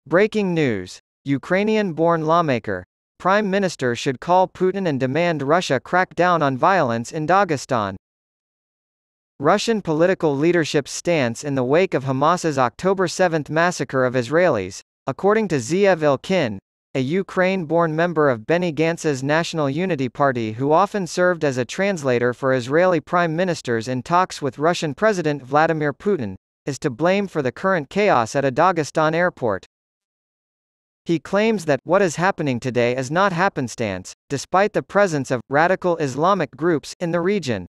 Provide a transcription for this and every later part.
Breaking news. Ukrainian-born lawmaker. Prime Minister should call Putin and demand Russia crack down on violence in Dagestan. Russian political leadership's stance in the wake of Hamas's October 7 massacre of Israelis, according to Zeev Ilkin, a Ukraine-born member of Benny Gantz's National Unity Party who often served as a translator for Israeli prime ministers in talks with Russian President Vladimir Putin, is to blame for the current chaos at a Dagestan airport. He claims that what is happening today is not happenstance, despite the presence of radical Islamic groups in the region.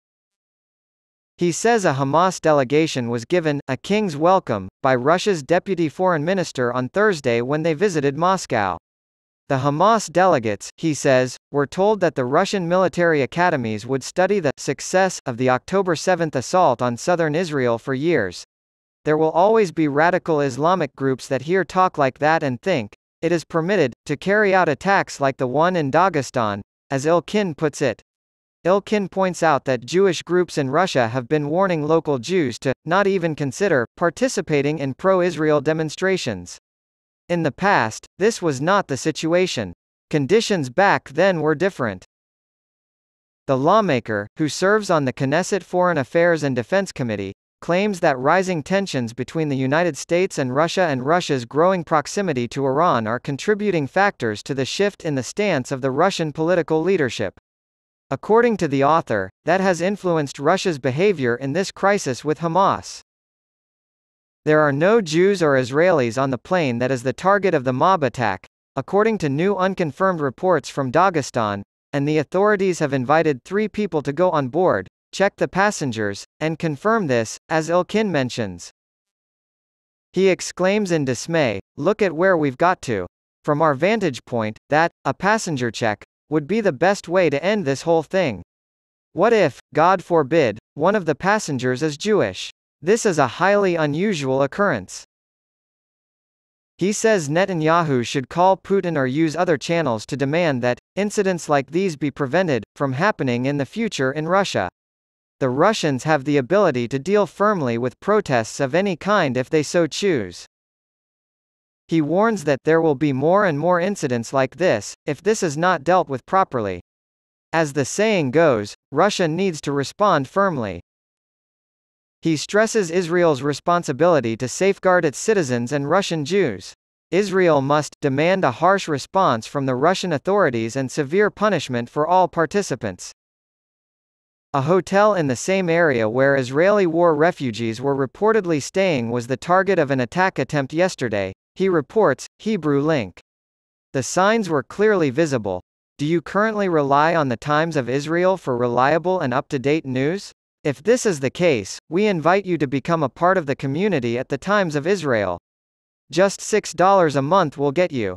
He says a Hamas delegation was given a king's welcome by Russia's deputy foreign minister on Thursday when they visited Moscow. The Hamas delegates, he says, were told that the Russian military academies would study the success of the October 7 assault on southern Israel for years. There will always be radical Islamic groups that hear talk like that and think it is permitted to carry out attacks like the one in Dagestan, as Ilkin puts it. Ilkin points out that Jewish groups in Russia have been warning local Jews to not even consider participating in pro-Israel demonstrations. In the past, this was not the situation. Conditions back then were different. The lawmaker, who serves on the Knesset Foreign Affairs and Defense Committee, claims that rising tensions between the United States and Russia's growing proximity to Iran are contributing factors to the shift in the stance of the Russian political leadership. According to the author, that has influenced Russia's behavior in this crisis with Hamas. There are no Jews or Israelis on the plane that is the target of the mob attack, according to new unconfirmed reports from Dagestan, and the authorities have invited 3 people to go on board, check the passengers, and confirm this, as Ilkin mentions. He exclaims in dismay, "Look at where we've got to. From our vantage point, that, a passenger check, would be the best way to end this whole thing. What if, God forbid, one of the passengers is Jewish? This is a highly unusual occurrence." He says Netanyahu should call Putin or use other channels to demand that incidents like these be prevented from happening in the future in Russia. The Russians have the ability to deal firmly with protests of any kind if they so choose. He warns that there will be more and more incidents like this, if this is not dealt with properly. As the saying goes, Russia needs to respond firmly. He stresses Israel's responsibility to safeguard its citizens and Russian Jews. Israel must demand a harsh response from the Russian authorities and severe punishment for all participants. A hotel in the same area where Israeli war refugees were reportedly staying was the target of an attack attempt yesterday, he reports, Hebrew Link. The signs were clearly visible. Do you currently rely on the Times of Israel for reliable and up-to-date news? If this is the case, we invite you to become a part of the community at the Times of Israel. Just $6 a month will get you